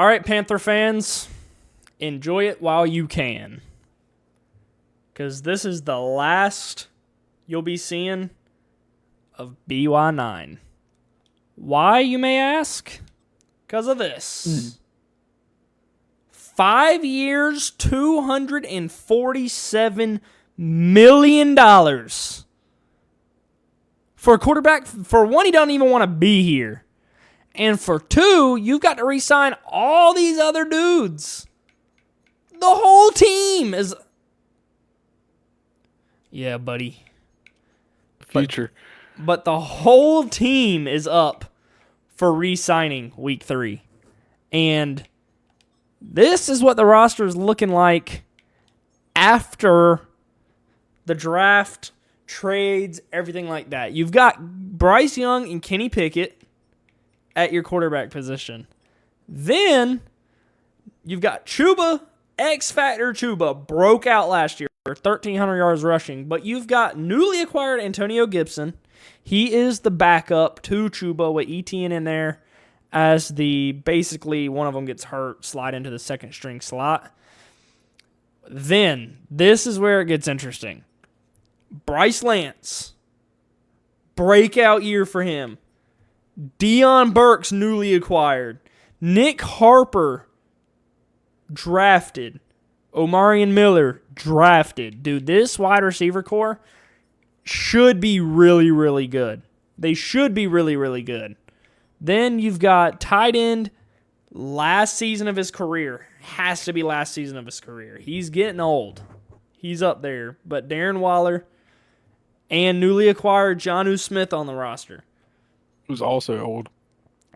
All right, Panther fans, enjoy it while you can. Because this is the last you'll be seeing of BY9. Why, you may ask? Because of this. 5 years, $247 million. For a quarterback, for one, he doesn't even want to be here. And for two, you've got to re-sign all these other dudes. The whole team is... Yeah, buddy. Future. But the whole team is up for re-signing week 3. And this is what the roster is looking like after the draft, trades, everything like that. You've got Bryce Young and Kenny Pickett at your quarterback position. Then you've got Chuba, X-Factor Chuba, broke out last year, 1,300 yards rushing. But you've got newly acquired Antonio Gibson. He is the backup to Chuba with Etienne in there as the, basically, one of them gets hurt, slide into the second string slot. Then, this is where it gets interesting. Bryce Lance, breakout year for him. Deion Burks, newly acquired. Nick Harper, drafted. Omarion Miller, drafted. Dude, this wide receiver core should be really, really good. They should be really, really good. Then you've got tight end, last season of his career. Has to be last season of his career. He's getting old. He's up there. But Darren Waller and newly acquired Jonnu Smith on the roster. Who's also old.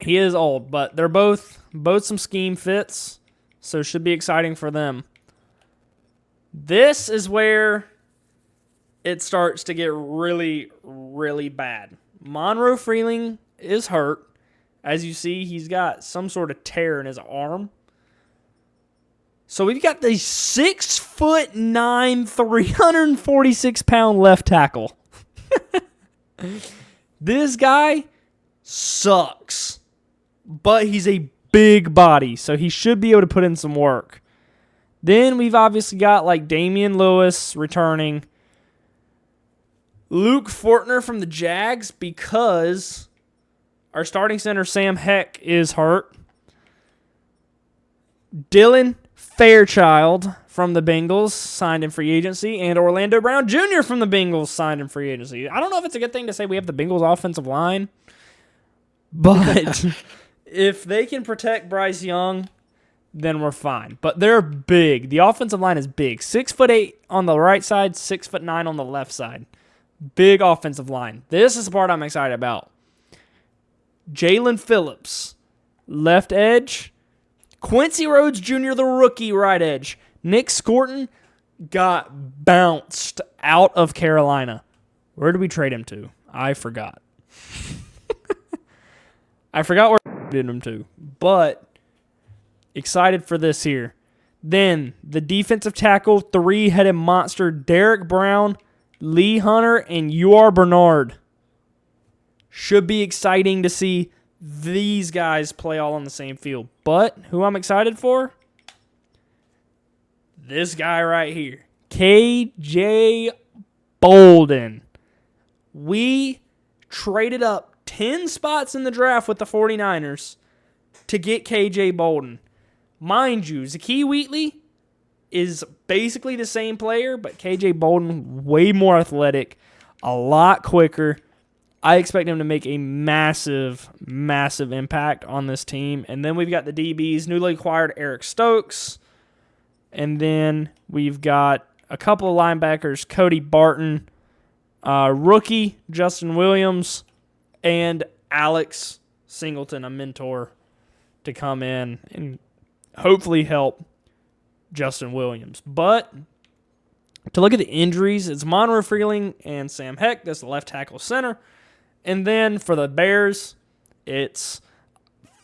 He is old, but they're both some scheme fits, so it should be exciting for them. This is where it starts to get really, really bad. Monroe Freeling is hurt. As you see, he's got some sort of tear in his arm. So we've got the 6'9", 346-pound left tackle. This guy sucks, but he's a big body, so he should be able to put in some work. Then we've obviously got like Damian Lewis returning. Luke Fortner from the Jags because our starting center Sam Heck is hurt. Dylan Fairchild from the Bengals signed in free agency, and Orlando Brown Jr. from the Bengals signed in free agency. I don't know if it's a good thing to say we have the Bengals offensive line, but if they can protect Bryce Young, then we're fine. But they're big. The offensive line is big. 6'8" on the right side, 6'9" on the left side. Big offensive line. This is the part I'm excited about. Jalen Phillips, left edge. Quincy Rhodes Jr., the rookie, right edge. Nick Scorton got bounced out of Carolina. Where did we trade him to? I forgot. I forgot where we did him to. But excited for this here. Then the defensive tackle, three-headed monster, Derek Brown, Lee Hunter, and UR Bernard. Should be exciting to see these guys play all on the same field. But who I'm excited for? This guy right here. KJ Bolden. We traded up 10 spots in the draft with the 49ers to get KJ Bolden. Mind you, Zakee Wheatley is basically the same player, but KJ Bolden, way more athletic, a lot quicker. I expect him to make a massive, massive impact on this team. And then we've got the DBs, newly acquired Eric Stokes. And then we've got a couple of linebackers, Cody Barton, rookie Justin Williams, and Alex Singleton, a mentor, to come in and hopefully help Justin Williams. But to look at the injuries, it's Monroe Freeling and Sam Heck. That's the left tackle center. And then for the Bears, it's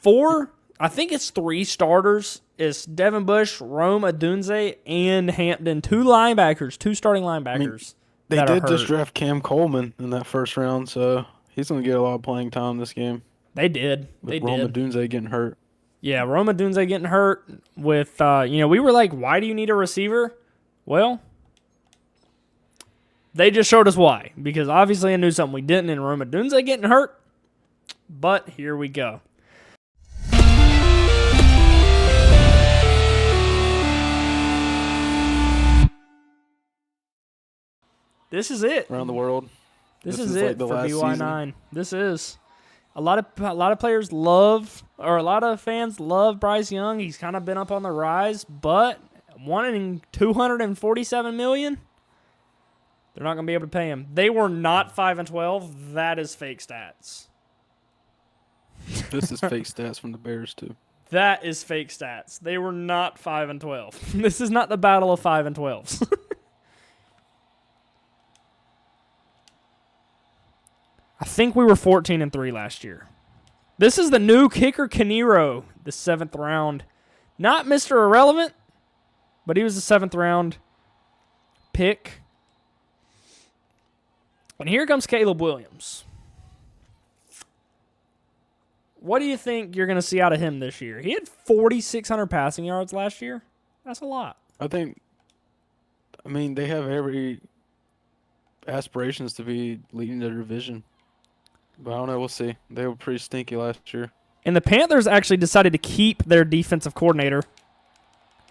three starters. It's Devin Bush, Rome Odunze, and Hampton. Two starting linebackers. They did just draft Cam Coleman in that first round, so he's going to get a lot of playing time this game. They did. With Rome Odunze getting hurt. Yeah, Rome Odunze getting hurt with, we were like, why do you need a receiver? Well, they just showed us why. Because obviously I knew something we didn't in Rome Odunze getting hurt. But here we go. This is it. Around the world. This is it for BY9. This is. A lot of players love, or a lot of fans love Bryce Young. He's kind of been up on the rise, but wanting $247 million, they're not going to be able to pay him. They were not 5-12. That is fake stats. This is fake stats from the Bears too. That is fake stats. They were not 5-12. This is not the battle of 5-12s. I think we were 14-3 last year. This is the new kicker Canero, the 7th round. Not Mr. Irrelevant, but he was the 7th round pick. And here comes Caleb Williams. What do you think you're going to see out of him this year? He had 4,600 passing yards last year. That's a lot. I mean, they have every aspirations to be leading their division. But I don't know. We'll see. They were pretty stinky last year. And the Panthers actually decided to keep their defensive coordinator.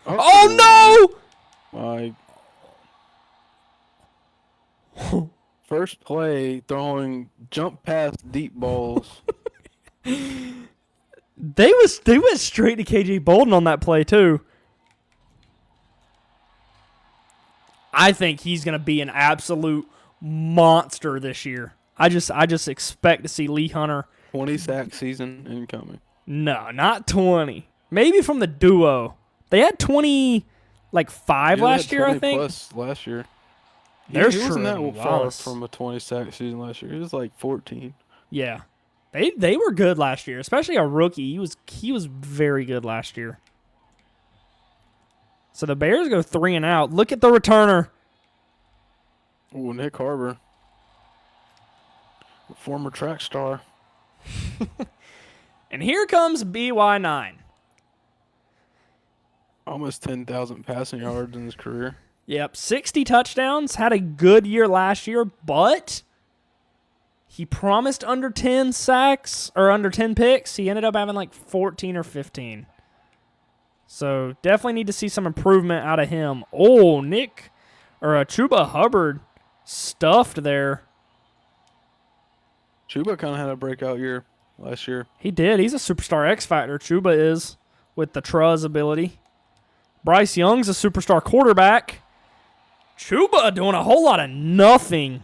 Oh no! First play, throwing jump pass deep balls. They went straight to KJ Bolden on that play too. I think he's going to be an absolute monster this year. I just expect to see Lee Hunter. 20 sack season incoming. No, not 20. Maybe from the duo. They had 25 last year, I think. Plus last year. He wasn't that far from a 20 sack season last year. He was like 14. Yeah. They were good last year, especially a rookie. He was very good last year. So the Bears go 3-and-out. Look at the returner. Oh, Nick Harbor. Former track star. And here comes BY9. Almost 10,000 passing yards in his career. Yep, 60 touchdowns. Had a good year last year, but he promised under 10 sacks or under 10 picks. He ended up having like 14 or 15. So definitely need to see some improvement out of him. Oh, Chuba Hubbard stuffed there. Chuba kind of had a breakout year last year. He did. He's a superstar X Factor. Chuba is with the Truz ability. Bryce Young's a superstar quarterback. Chuba doing a whole lot of nothing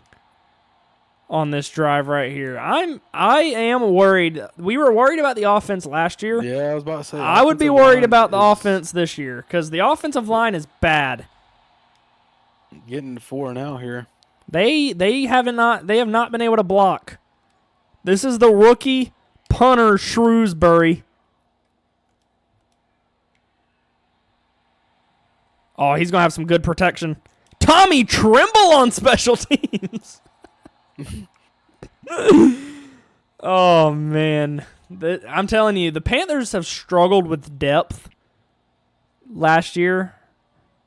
on this drive right here. I am worried. We were worried about the offense last year. Yeah, I was about to say. I would be worried about the offense this year because the offensive line is bad. Getting to 4-0 here. They have not been able to block. This is the rookie punter Shrewsbury. Oh, he's going to have some good protection. Tommy Tremble on special teams. Oh, man. I'm telling you, the Panthers have struggled with depth last year,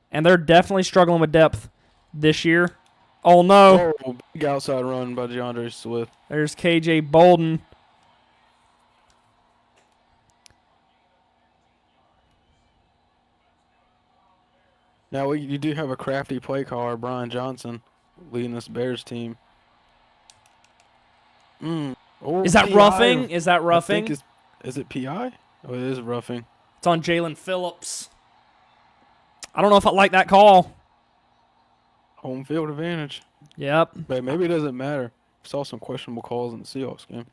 and they're definitely struggling with depth this year. Oh, no. Oh, big outside run by DeAndre Swift. There's KJ Bolden. Now, you do have a crafty play caller, Brian Johnson, leading this Bears team. Oh, is that PI. roughing? Is that roughing? Is it PI? Oh, it is roughing. It's on Jalen Phillips. I don't know if I like that call. Home field advantage. Yep. But maybe it doesn't matter. Saw some questionable calls in the Seahawks game.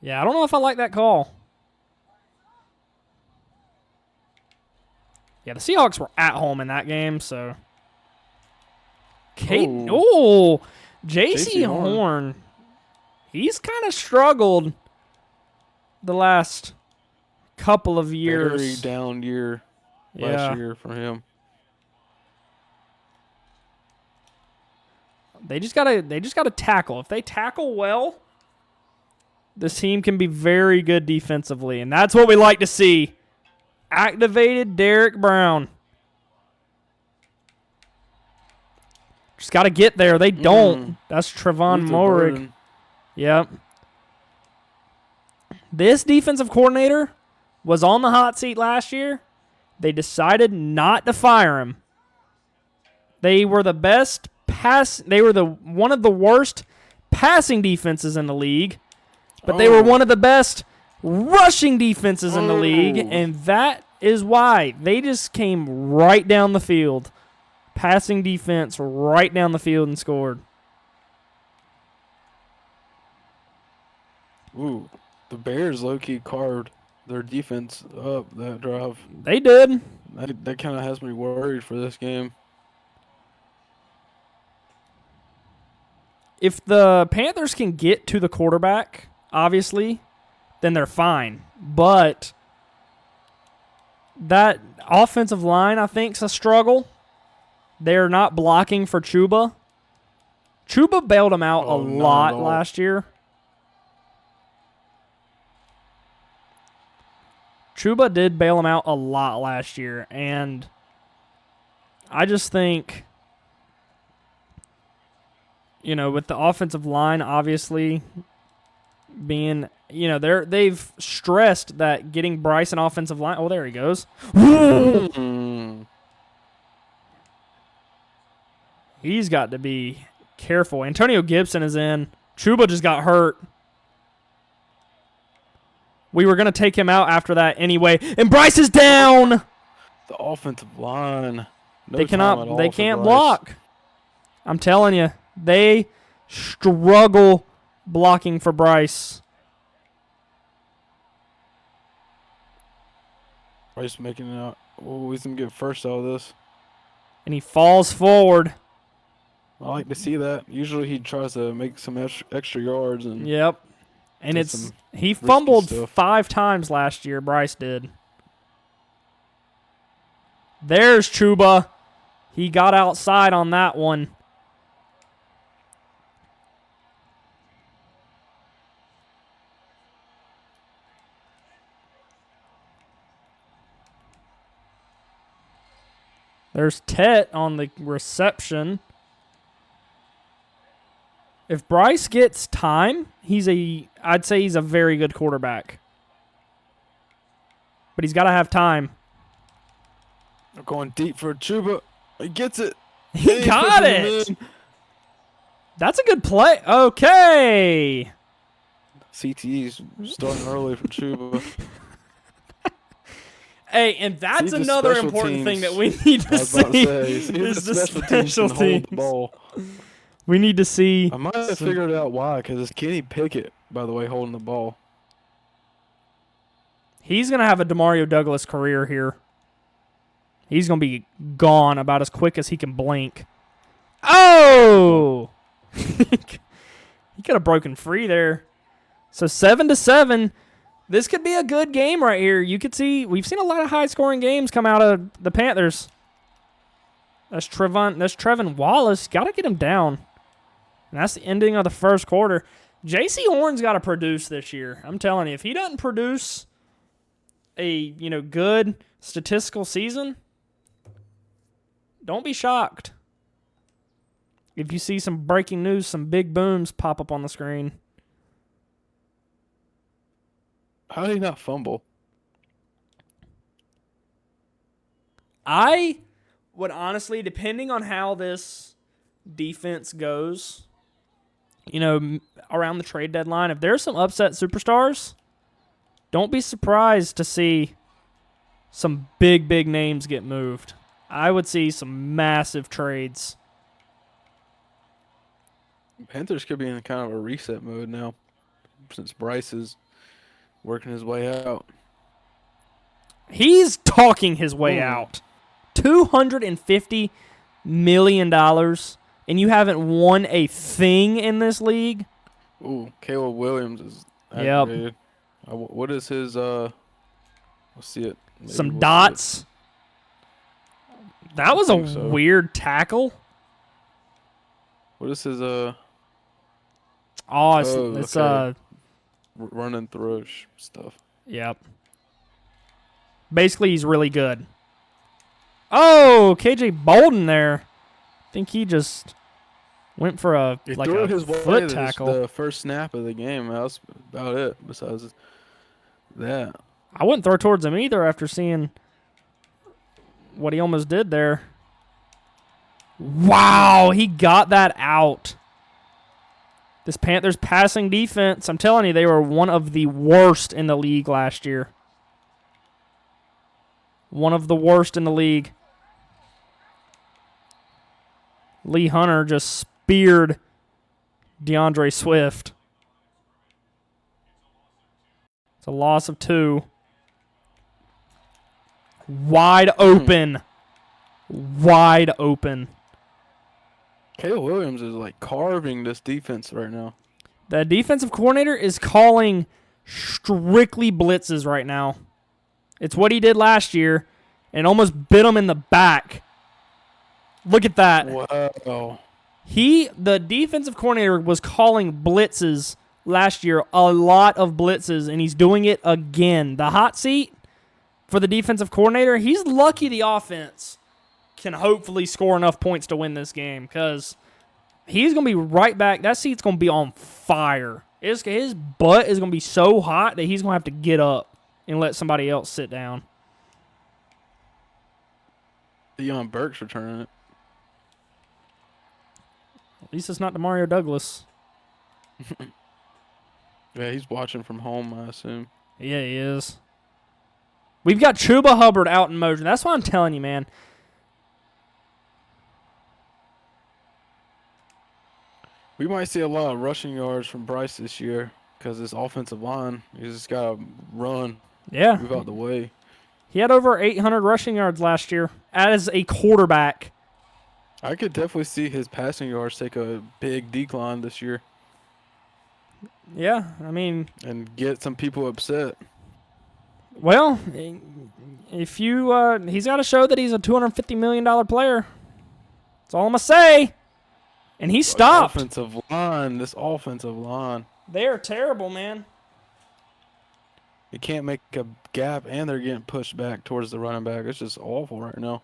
Yeah, I don't know if I like that call. Yeah, the Seahawks were at home in that game, so. J.C. Horn. He's kind of struggled the last couple of years. Very down year last year for him. They just gotta tackle. If they tackle well, this team can be very good defensively, and that's what we like to see. activated Derek Brown. Just got to get there. They don't. That's Trevon Luther Moehrig. Burden. Yep. This defensive coordinator was on the hot seat last year. They decided not to fire him. They were the best They were one of the worst passing defenses in the league, but they were one of the best rushing defenses in the league, and that is why they just came right down the field. Passing defense right down the field and scored. Ooh, the Bears low-key carved their defense up that drive. They did. That kind of has me worried for this game. If the Panthers can get to the quarterback, obviously, then they're fine. But that offensive line, I think, is a struggle. They're not blocking for Chuba. Chuba bailed him out a lot last year. Chuba did bail him out a lot last year, and I just think, with the offensive line obviously being, they've stressed that getting Bryce an offensive line. Oh, there he goes. He's got to be careful. Antonio Gibson is in. Chuba just got hurt. We were going to take him out after that anyway. And Bryce is down. The offensive line. They can't block. I'm telling you. They struggle blocking for Bryce. Bryce making it out. Oh, he's going to get first out of this. And he falls forward. I like to see that. Usually he tries to make some extra yards. Yep. And he fumbled 5 times last year, Bryce did. There's Chuba. He got outside on that one. There's Tet on the reception. If Bryce gets time, I'd say he's a very good quarterback. But he's got to have time. They're going deep for Chuba. He gets it. He got it. That's a good play. Okay. CTE's starting early for Chuba. Hey, and that's another important thing that we need to see. Is the special teams. We need to see. I might have figured out why, because it's Kenny Pickett, by the way, holding the ball. He's going to have a Demario Douglas career here. He's going to be gone about as quick as he can blink. Oh! He could have broken free there. So 7-7. This could be a good game right here. You could see, we've seen a lot of high-scoring games come out of the Panthers. That's Trevin Wallace. Got to get him down. And that's the ending of the first quarter. J.C. Horn's got to produce this year. I'm telling you, if he doesn't produce a good statistical season, don't be shocked if you see some breaking news, some big booms pop up on the screen. How did he not fumble? I would honestly, depending on how this defense goes, around the trade deadline, if there's some upset superstars, don't be surprised to see some big names get moved. I would see some massive trades. Panthers could be in kind of a reset mode now, since Bryce is working his way out. He's talking his way out. $250 million, and you haven't won a thing in this league? Ooh, Caleb Williams is activated. Yep. What is his, let's see it. Maybe some dots. That was a weird tackle. What is his, it's, okay. Running through stuff. Yep. Basically, he's really good. Oh, KJ Bolden there. I think he just went for a He like threw a his way foot tackle. the first snap of the game. That's about it. Besides that, I wouldn't throw towards him either after seeing what he almost did there. Wow, he got that out. This Panthers passing defense, I'm telling you, they were one of the worst in the league last year. One of the worst in the league. Lee Hunter just speared DeAndre Swift. It's a loss of 2. Wide open. Wide open. Caleb Williams is like carving this defense right now. The defensive coordinator is calling strictly blitzes right now. It's what he did last year and almost bit him in the back. Look at that. Wow. The defensive coordinator was calling blitzes last year, a lot of blitzes, and he's doing it again. The hot seat for the defensive coordinator, he's lucky the offense can hopefully score enough points to win this game because he's going to be right back. That seat's going to be on fire. His butt is going to be so hot that he's going to have to get up and let somebody else sit down. Deion Burke's returning it. At least it's not Demario Douglas. Yeah, he's watching from home, I assume. Yeah, he is. We've got Chuba Hubbard out in motion. That's what I'm telling you, man. We might see a lot of rushing yards from Bryce this year because this offensive line, he's just got to run, Yeah. move out the way. He had over 800 rushing yards last year as a quarterback. I could definitely see his passing yards take a big decline this year Yeah, I mean, and get some people upset. well, if you, he's got to show that he's a $250 million player. That's all I'm going to say. And he stopped. This offensive line. They are terrible, man. You can't make a gap, and they're getting pushed back towards the running back. It's just awful right now.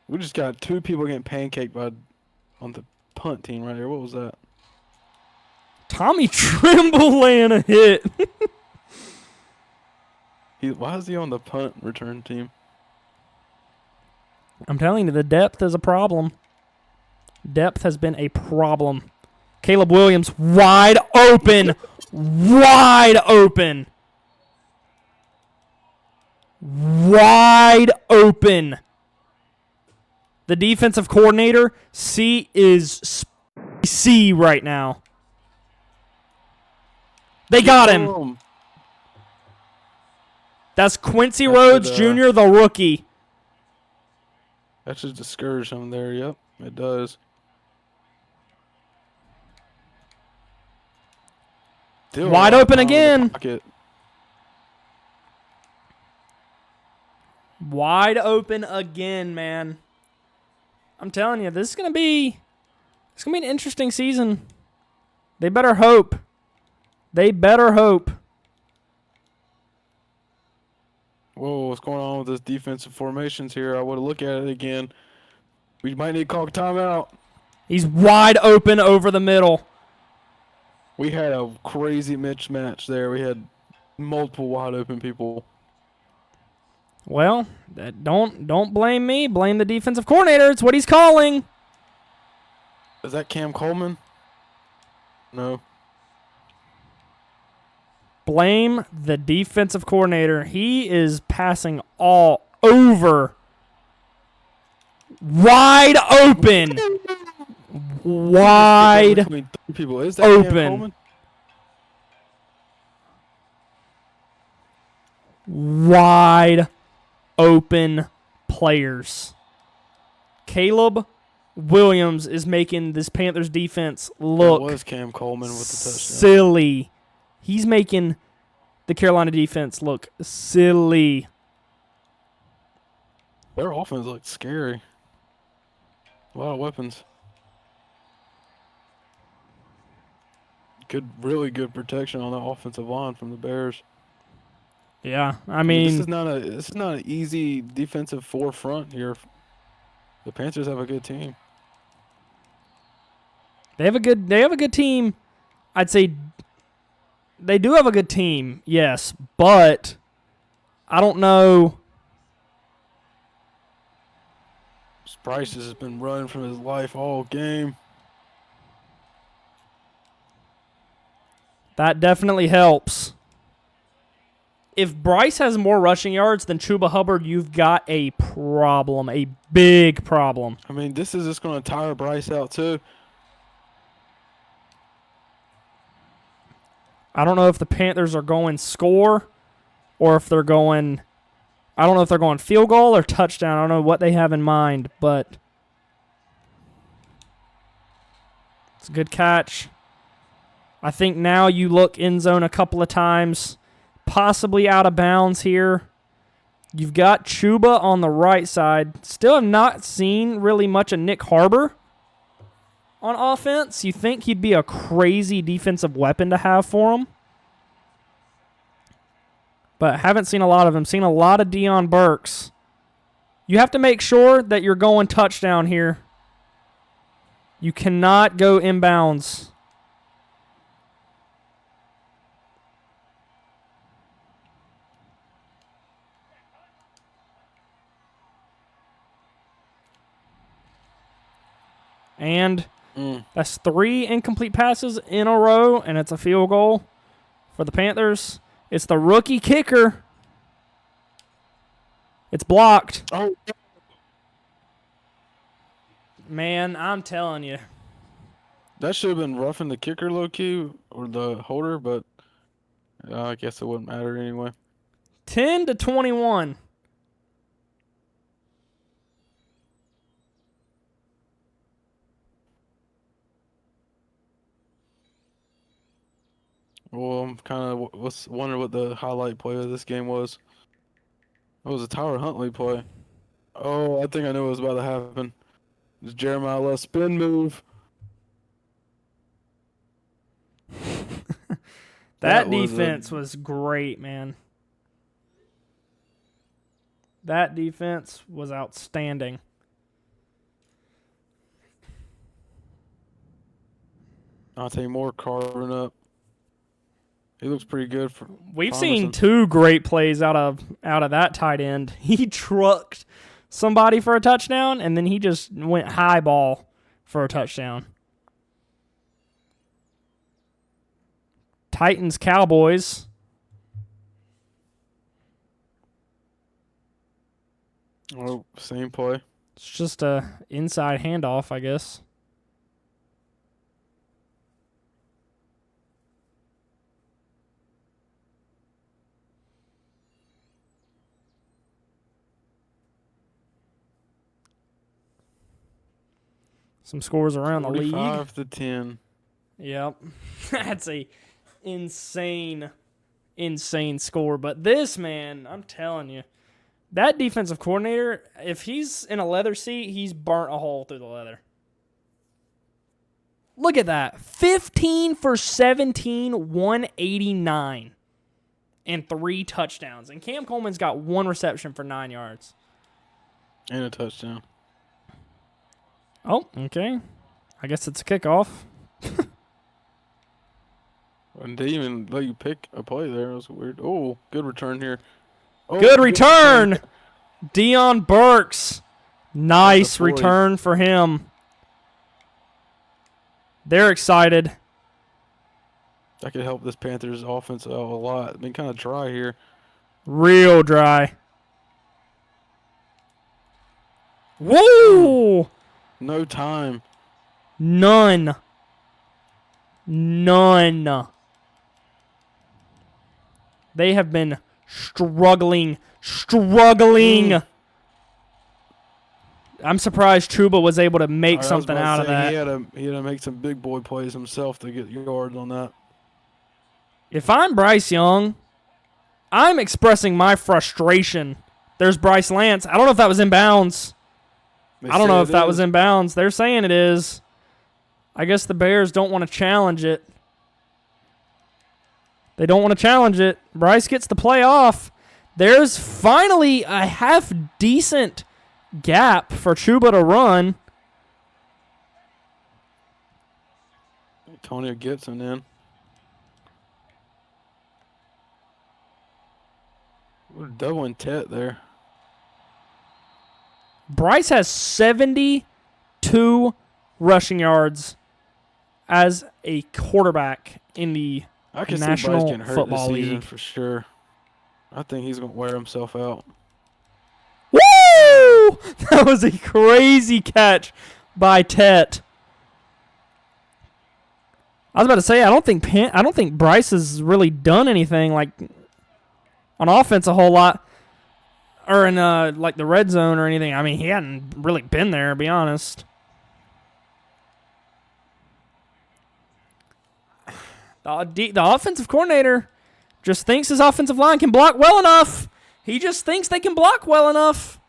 We just got 2 people getting pancaked on the punt team right here. What was that? Tommy Trimble laying a hit. Why is he on the punt return team? I'm telling you, the depth is a problem. Depth has been a problem. Caleb Williams wide open. Wide open. Wide open. The defensive coordinator, is C right now. They got him. That's Quincy Rhodes Jr., the rookie. That should discourage him there. Yep, it does. Still Wide open again. Wide open again, man. I'm telling you, this is gonna be an interesting season. They better hope. They better hope. Whoa, what's going on with this defensive formations here? I would look at it again. We might need to call a timeout. He's wide open over the middle. We had a crazy mismatch there. We had multiple wide open people. Well, don't blame me. Blame the defensive coordinator. It's what he's calling. Is that Cam Coleman? No. Blame the defensive coordinator. He is passing all over. Wide open. Wide people. Is that open. Cam Coleman? Wide open players. Caleb Williams is making this Panthers defense look It was Cam Coleman with the touchdown. silly. He's making the Carolina defense look silly. Their offense looked scary. A lot of weapons. Really good protection on the offensive line from the Bears. Yeah, I This mean, is not an easy defensive forefront here. The Panthers have a good team. they have a good team. I'd say they do have a good team, yes, but I don't know. Bryce has been running from his life all game. That definitely helps. If Bryce has more rushing yards than Chuba Hubbard, you've got a problem, a big problem. I mean, this is just going to tire Bryce out too. I don't know if the Panthers are going score or if they're going, I don't know if they're going field goal or touchdown. I don't know what they have in mind, but it's a good catch. I think now you look end zone a couple of times, possibly out of bounds here. You've got Chuba on the right side. Still have not seen really much of Nick Harbor on offense. You think he'd be a crazy defensive weapon to have for him. But haven't seen a lot of him. Seen a lot of Deion Burks. You have to make sure that you're going touchdown here. You cannot go inbounds. And that's 3 incomplete passes in a row, and it's a field goal for the Panthers. It's the rookie kicker. It's blocked. Oh, Man, I'm telling you. that should have been roughing the kicker low key or the holder, but I guess it wouldn't matter anyway. 10-21. Well, I'm kind of wondering what the highlight play of this game was. It was a Tyler Huntley play. Oh, I think I knew what was about to happen. It's Jeremiah Love spin move. That was defense was great, man. That defense was outstanding. I'll tell you more carving up. He looks pretty good for. We've seen 2 great plays out of that tight end. He trucked somebody for a touchdown, and then he just went high ball for a touchdown. Titans, Cowboys. Oh, same play. It's just a inside handoff, I guess. Some scores around the league. 45-10. Yep. That's a insane score. But this, man, I'm telling you, that defensive coordinator, if he's in a leather seat, he's burnt a hole through the leather. Look at that. 15 for 17, 189, and 3 touchdowns. And Cam Coleman's got 1 reception for 9 yards. And a touchdown. Oh, okay. I guess it's a kickoff. And they even let you pick a play there. It was weird. Oh, good return here. Oh, Good return. Deion Burks. Nice return for him. They're excited. That could help this Panthers offense out a lot. It's been kind of dry here. Real dry. Woo! No time. None. They have been struggling. I'm surprised Chuba was able to make something out of that. He had to make some big boy plays himself to get yards on that. If I'm Bryce Young, I'm expressing my frustration. There's Bryce Lance. I don't know if that was in bounds. I don't know if that was in bounds. They're saying it is. I guess the Bears don't want to challenge it. They don't want to challenge it. Bryce gets the play off. There's finally a half-decent gap for Chuba to run. Antonio Gibson in. We're doubling Tet there. Bryce has 72 rushing yards as a quarterback in the I can see National Bryce getting hurt Football this season League. for sure. I think he's going to wear himself out. Woo! That was a crazy catch by Tet. I was about to say I don't think Bryce has really done anything like on offense a whole lot, or in like the red zone or anything. I mean, he hadn't really been there, to be honest. The offensive coordinator just thinks his offensive line can block well enough. He just thinks they can block well enough.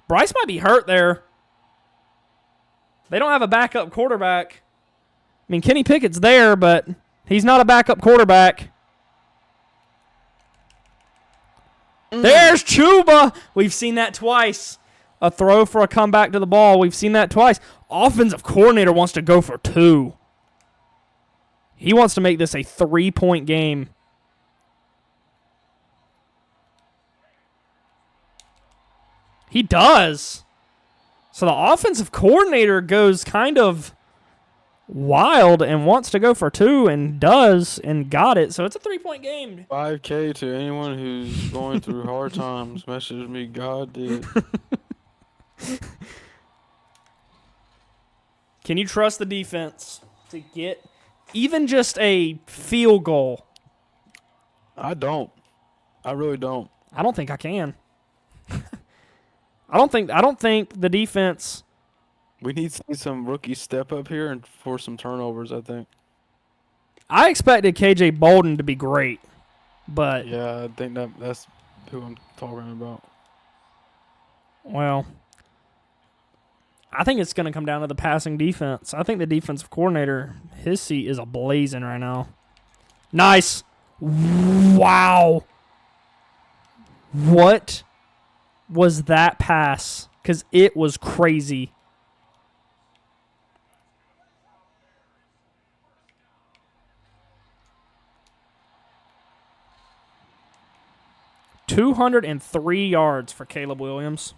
Bryce might be hurt there. They don't have a backup quarterback. I mean, Kenny Pickett's there, but he's not a backup quarterback. There's Chuba. We've seen that twice. A throw for a comeback to the ball. We've seen that twice. Offensive coordinator wants to go for 2. He wants to make this a 3-point game. He does. So the offensive coordinator goes kind of wild and wants to go for 2 and does and got it. So it's a 3-point game. 5K to anyone who's going through hard times. Message me, God did. Can you trust the defense to get even just a field goal? I don't. I really don't. I don't think I can. I don't think the defense. We need to see some rookie step up here and force some turnovers, I think. I expected KJ Bolden to be great, but Yeah, I think that's who I'm talking about. well, I think it's going to come down to the passing defense. I think the defensive coordinator, his seat is ablazing right now. Nice. Wow. What was that pass? Because it was crazy. $203 yards for Caleb Williams.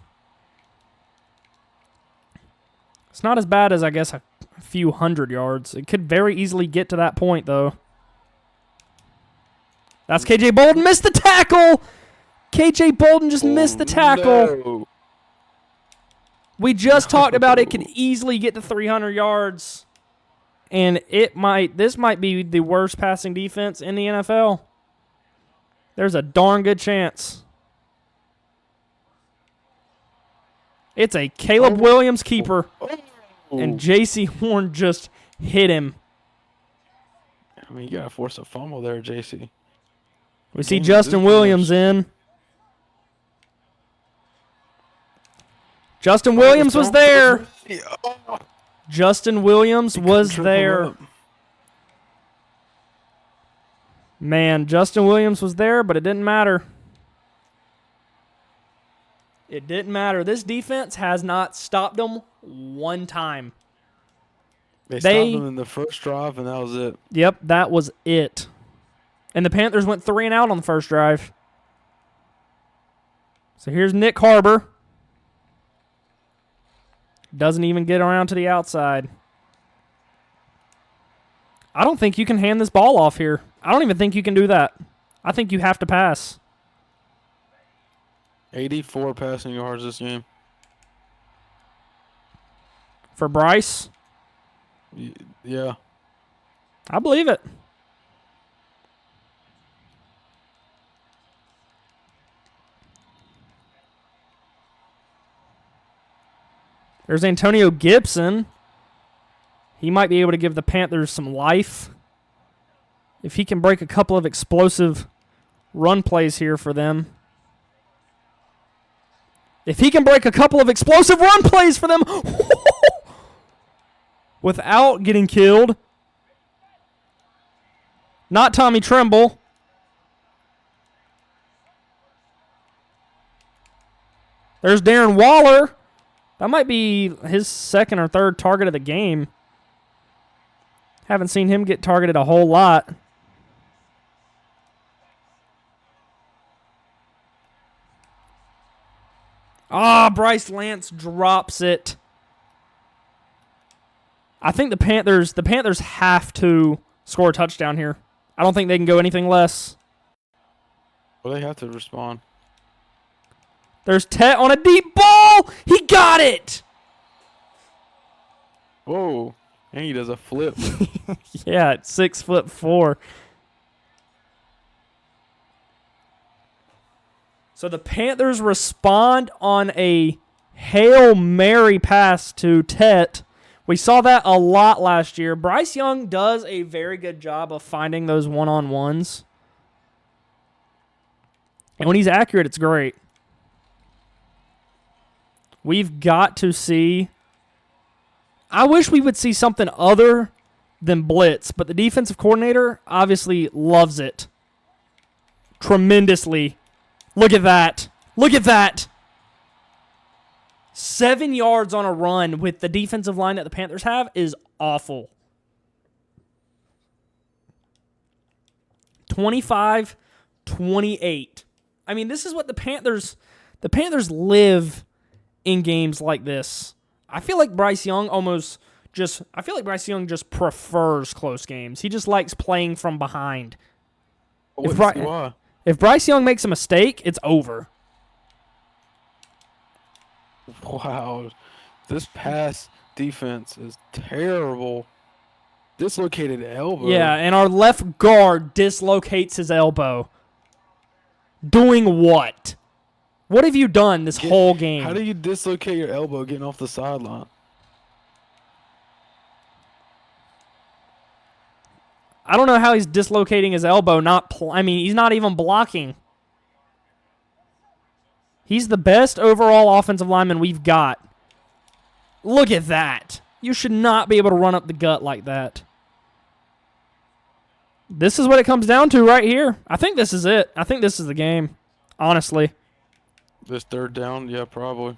It's not as bad as, I guess, a few hundred yards. It could very easily get to that point, though. That's KJ Bolden. Missed the tackle. KJ Bolden just missed the tackle. No. We just talked about it could easily get to 300 yards. And this might be the worst passing defense in the NFL. There's a darn good chance. It's a Caleb Williams keeper. And J.C. Horn just hit him. I mean, you got to force a fumble there, JC. We see Justin Williams in. Justin Williams was there. Justin Williams was there. Man, Justin Williams was there, but it didn't matter. It didn't matter. This defense has not stopped them one time. They stopped them in the first drive, and that was it. Yep, that was it. And the Panthers went 3 and out on the first drive. So here's Nick Harbor. Doesn't even get around to the outside. I don't think you can hand this ball off here. I don't even think you can do that. I think you have to pass. 84 passing yards this game. For Bryce? Yeah. I believe it. There's Antonio Gibson. He might be able to give the Panthers some life. If he can break a couple of explosive run plays here for them. If he can break a couple of explosive run plays for them without getting killed. Not Tommy Tremble. There's Darren Waller. That might be his second or third target of the game. Haven't seen him get targeted a whole lot. Bryce Lance drops it. I think the Panthers have to score a touchdown here. I don't think they can go anything less. Well, they have to respond. There's Tet on a deep ball. He got it. Whoa. And he does a flip. Yeah, at 6'4". So the Panthers respond on a Hail Mary pass to Tet. We saw that a lot last year. Bryce Young does a very good job of finding those one-on-ones. And when he's accurate, it's great. We've got to see... I wish we would see something other than blitz, but the defensive coordinator obviously loves it tremendously. Look at that. Look at that. 7 yards on a run with the defensive line that the Panthers have is awful. 25-28. I mean, this is what the Panthers live in games like this. I feel like Bryce Young just prefers close games. He just likes playing from behind. If Bryce Young makes a mistake, it's over. Wow. This pass defense is terrible. Dislocated elbow. Yeah, and our left guard dislocates his elbow. Doing what? What have you done this whole game? How do you dislocate your elbow getting off the sideline? I don't know how he's dislocating his elbow. He's not even blocking. He's the best overall offensive lineman we've got. Look at that. You should not be able to run up the gut like that. This is what it comes down to right here. I think this is it. I think this is the game, honestly. This third down, yeah, probably.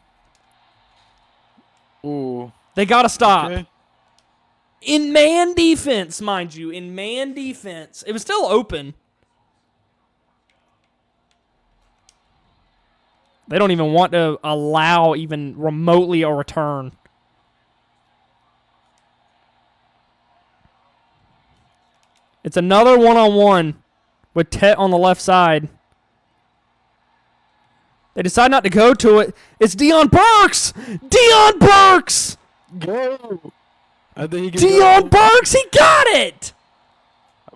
Ooh. They got to stop. Okay. In man defense, mind you. In man defense. It was still open. They don't even want to allow even remotely a return. It's another one-on-one with Tet on the left side. They decide not to go to it. It's Deion Burks! Deion Burks! Go! I think he can Deion Burks, he got it!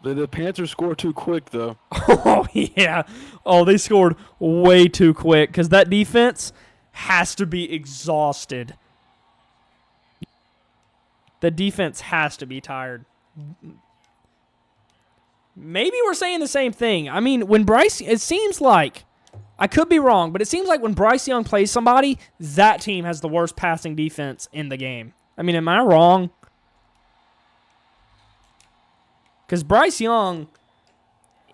The Panthers score too quick, though. Oh, yeah. Oh, they scored way too quick because that defense has to be exhausted. The defense has to be tired. Maybe we're saying the same thing. I mean, it seems like, I could be wrong, but it seems like when Bryce Young plays somebody, that team has the worst passing defense in the game. I mean, am I wrong? Because Bryce Young,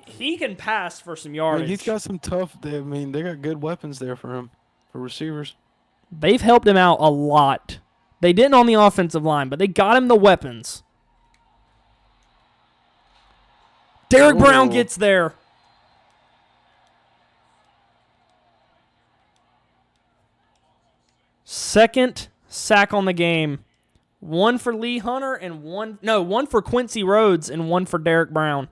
he can pass for some yardage. He's got some tough, they got good weapons there for him, for receivers. They've helped him out a lot. They didn't on the offensive line, but they got him the weapons. Derrick Brown gets there. Second sack on the game. One for Lee Hunter and one for Quincy Rhodes and one for Derrick Brown.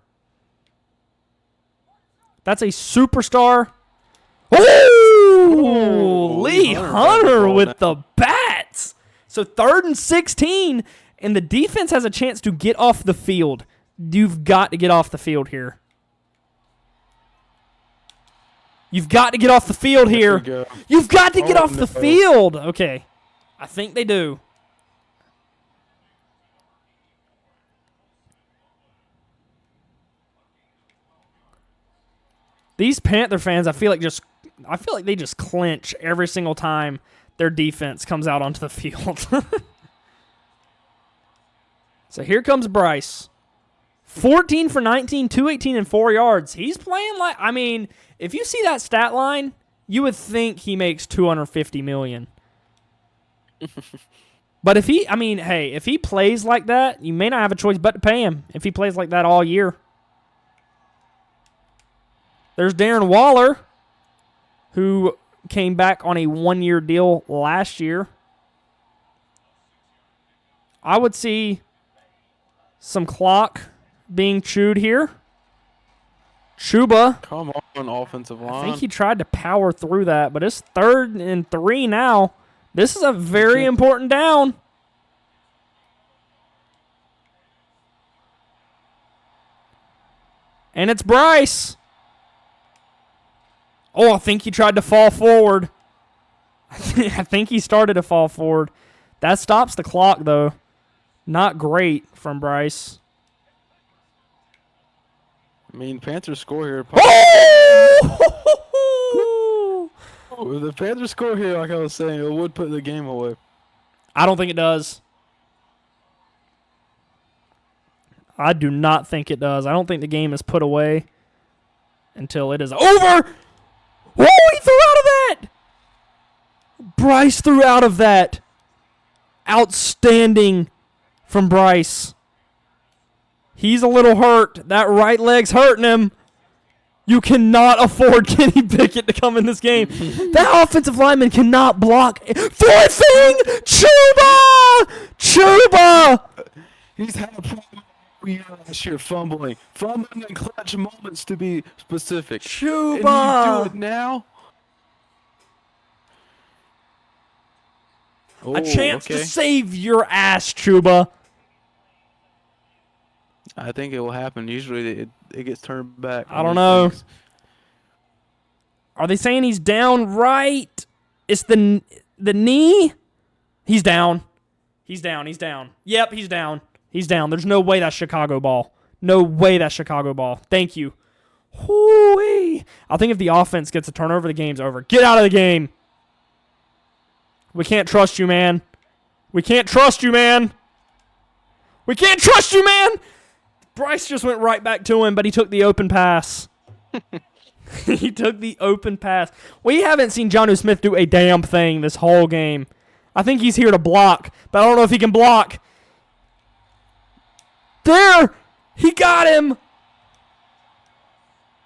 That's a superstar. Oh, Lee Hunter with the bats. So 3rd and 16, and the defense has a chance to get off the field. You've got to get off the field here. You've got to get off the field here. You've got to get off the field. Okay. I think they do. These Panther fans, I feel like they just clinch every single time their defense comes out onto the field. So here comes Bryce. 14 for 19, 218 and 4 yards. He's playing like, if you see that stat line, You would think he makes $250 million. But if he plays like that, you may not have a choice but to pay him if he plays like that all year. There's Darren Waller, who came back on a 1-year deal last year. I would see some clock being chewed here. Chuba. Come on, offensive line. I think he tried to power through that, but it's 3rd and 3 now. This is a very important down. And it's Bryce. Oh, I think he tried to fall forward. I think he started to fall forward. That stops the clock, though. Not great from Bryce. I mean, Panthers score here. Oh! If the Panthers score here, like I was saying, it would put the game away. I don't think it does. I do not think it does. I don't think the game is put away until it is over. Oh, he threw out of that. Bryce threw out of that. Outstanding from Bryce. He's a little hurt. That right leg's hurting him. You cannot afford Kenny Pickett to come in this game. That offensive lineman cannot block. Forcing Chuba! Chuba! He's had a problem last year, fumbling in clutch moments, to be specific. Chuba! And you do it now? A chance to save your ass, Chuba. I think it will happen. Usually it gets turned back. I don't know. Are they saying he's down right? It's the knee? He's down. He's down. He's down. Yep, he's down. He's down. There's no way that's Chicago ball. No way that's Chicago ball. Thank you. Hoo-wee. I think if the offense gets a turnover, the game's over. Get out of the game. We can't trust you, man. We can't trust you, man. We can't trust you, man. Bryce just went right back to him, but he took the open pass. He took the open pass. We haven't seen Jonnu Smith do a damn thing this whole game. I think he's here to block, but I don't know if he can block. There! He got him!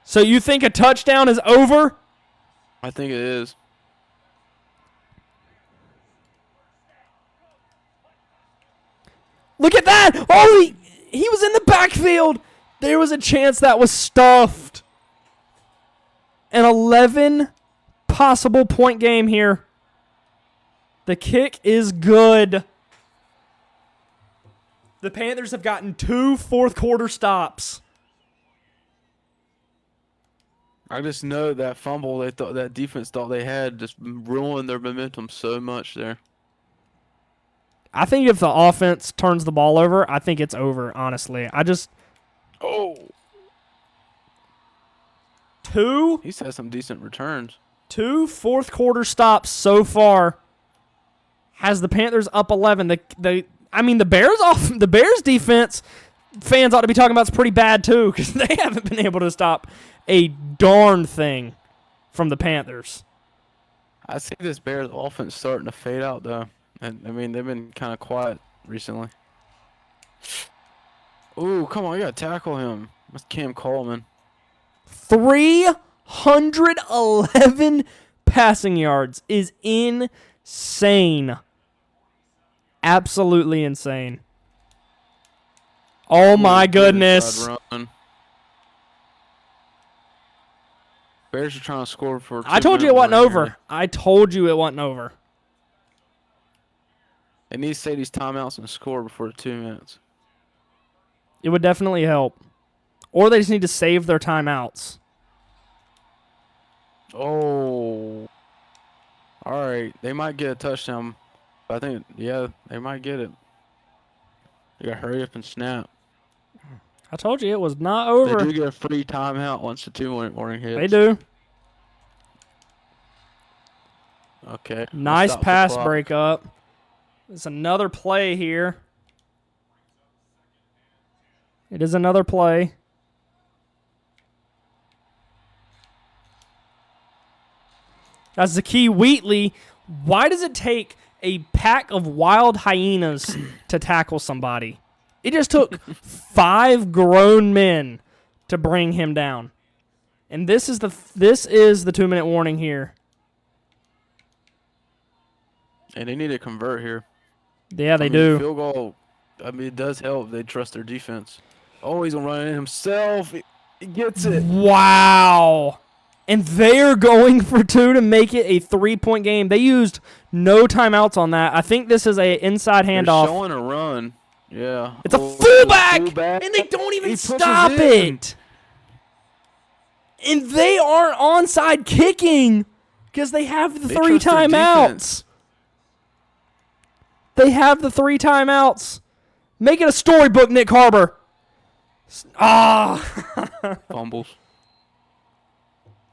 So you think a touchdown is over? I think it is. Look at that! Oh, he was in the backfield. There was a chance that was stuffed. An 11 possible point game here. The kick is good. The Panthers have gotten 2 fourth-quarter stops. I just know that fumble that defense thought they had just ruined their momentum so much there. I think if the offense turns the ball over, I think it's over, honestly. He's had some decent returns. 2 fourth-quarter stops so far has the Panthers up 11. The Bears defense, fans ought to be talking about, is pretty bad too, because they haven't been able to stop a darn thing from the Panthers. I see this Bears offense starting to fade out, though. And I mean, they've been kind of quiet recently. Ooh, come on, you gotta tackle him. That's Cam Coleman. 311 passing yards is insane. Absolutely insane. Oh my goodness. Run. Bears are trying to score for. I told you it wasn't over. I told you it wasn't over. They need to say these timeouts and score before 2 minutes. It would definitely help. Or they just need to save their timeouts. Oh. All right. They might get a touchdown. I think, yeah, they might get it. You got to hurry up and snap. I told you it was not over. They do get a free timeout once the 2-minute warning hits. They do. Okay. Nice pass breakup. It's another play here. It is another play. That's Zakee Wheatley. Why does it take a pack of wild hyenas to tackle somebody? It just took 5 grown men to bring him down. And this is the 2-minute warning here. And they need to convert here. Yeah, they do. Field goal, it does help. They trust their defense. Oh, he's going to run it in himself. He gets it. Wow. And they're going for 2 to make it a 3-point game. They used no timeouts on that. I think this is a inside handoff. They're showing a run. Yeah. It's a fullback, and they don't even stop it. And they aren't onside kicking because they have the 3 timeouts. They have the 3 timeouts. Make it a storybook, Nick Harbor. Fumbles.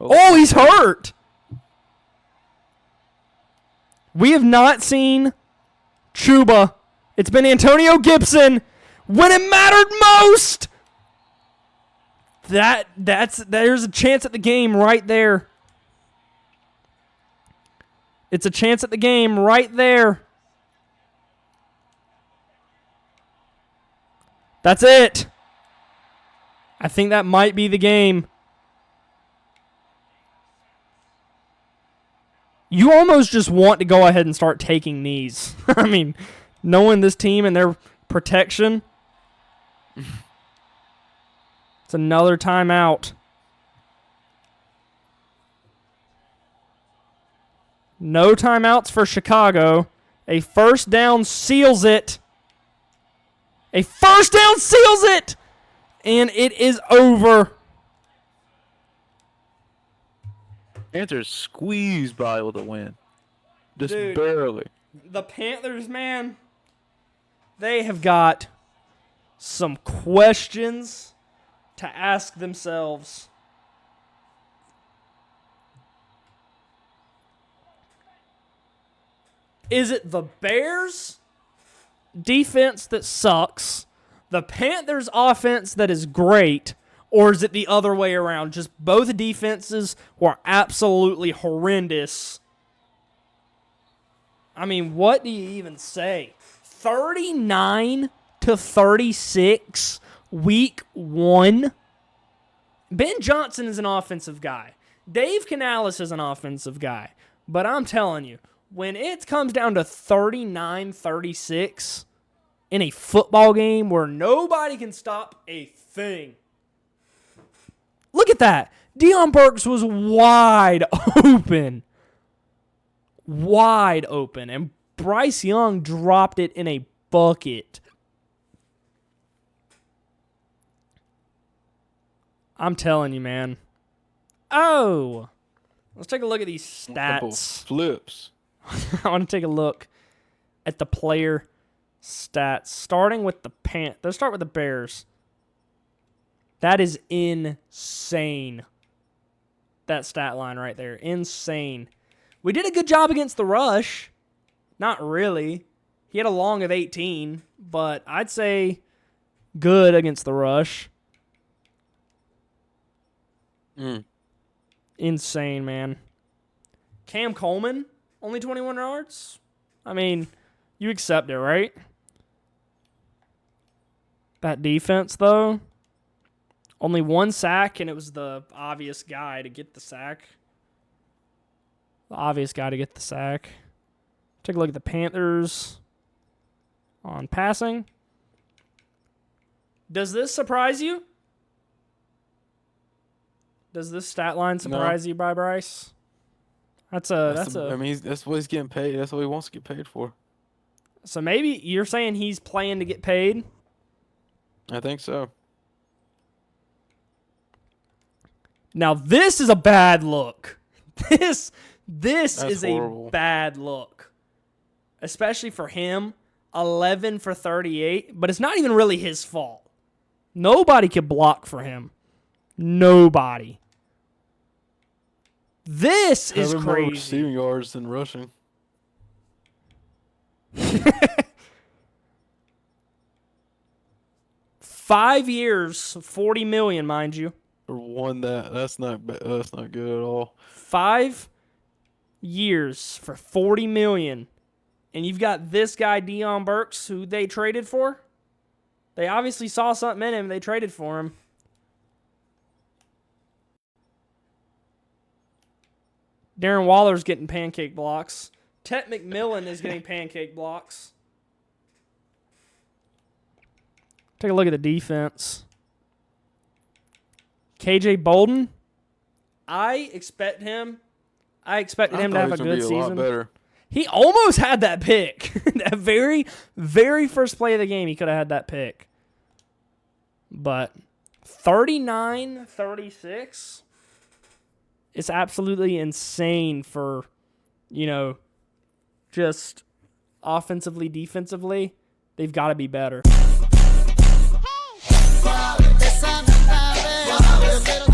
Oh, he's hurt. We have not seen Chuba. It's been Antonio Gibson when it mattered most. There's a chance at the game right there. It's a chance at the game right there. That's it. I think that might be the game. You almost just want to go ahead and start taking knees. I mean, knowing this team and their protection. It's another timeout. No timeouts for Chicago. A first down seals it. A first down seals it. And it is over. Panthers squeezed by with a win. Just Dude, barely. The Panthers, man, they have got some questions to ask themselves. Is it the Bears' defense that sucks, the Panthers' offense that is great, or is it the other way around? Just both defenses were absolutely horrendous. I mean, what do you even say? 39-36, week 1. Ben Johnson is an offensive guy. Dave Canales is an offensive guy. But I'm telling you, when it comes down to 39-36 in a football game where nobody can stop a thing. Look at that. Deion Burks was wide open. Wide open. And Bryce Young dropped it in a bucket. I'm telling you, man. Oh. Let's take a look at these stats. Flips. I want to take a look at the player stats. Starting with the Let's start with the Bears. That is insane. That stat line right there. Insane. We did a good job against the rush. Not really. He had a long of 18, but I'd say good against the rush. Insane, man. Cam Coleman, only 21 yards? I mean, you accept it, right? That defense, though, only 1 sack, and it was the obvious guy to get the sack. Take a look at the Panthers on passing. Does this surprise you? Does this stat line surprise you by Bryce? That's I mean, that's what he's getting paid. That's what he wants to get paid for. So maybe you're saying he's playing to get paid? I think so. Now this is a bad look. This is horrible. A bad look. Especially for him. 11 for 38, but it's not even really his fault. Nobody could block for him. Nobody. This is Having more crazy. receiving yards than rushing. 5 years, $40 million, mind you. For one that's not good at all. 5 years for $40 million, and you've got this guy Deion Burks, who they traded for. They obviously saw something in him. They traded for him. Darren Waller's getting pancake blocks. Tet McMillan is getting pancake blocks. Take a look at the defense. KJ Bolden. I expected him to have a good season. A lot better. He almost had that pick. That very, very first play of the game, he could have had that pick. But 39-36, it's absolutely insane for, just offensively, defensively. They've got to be better. Hey.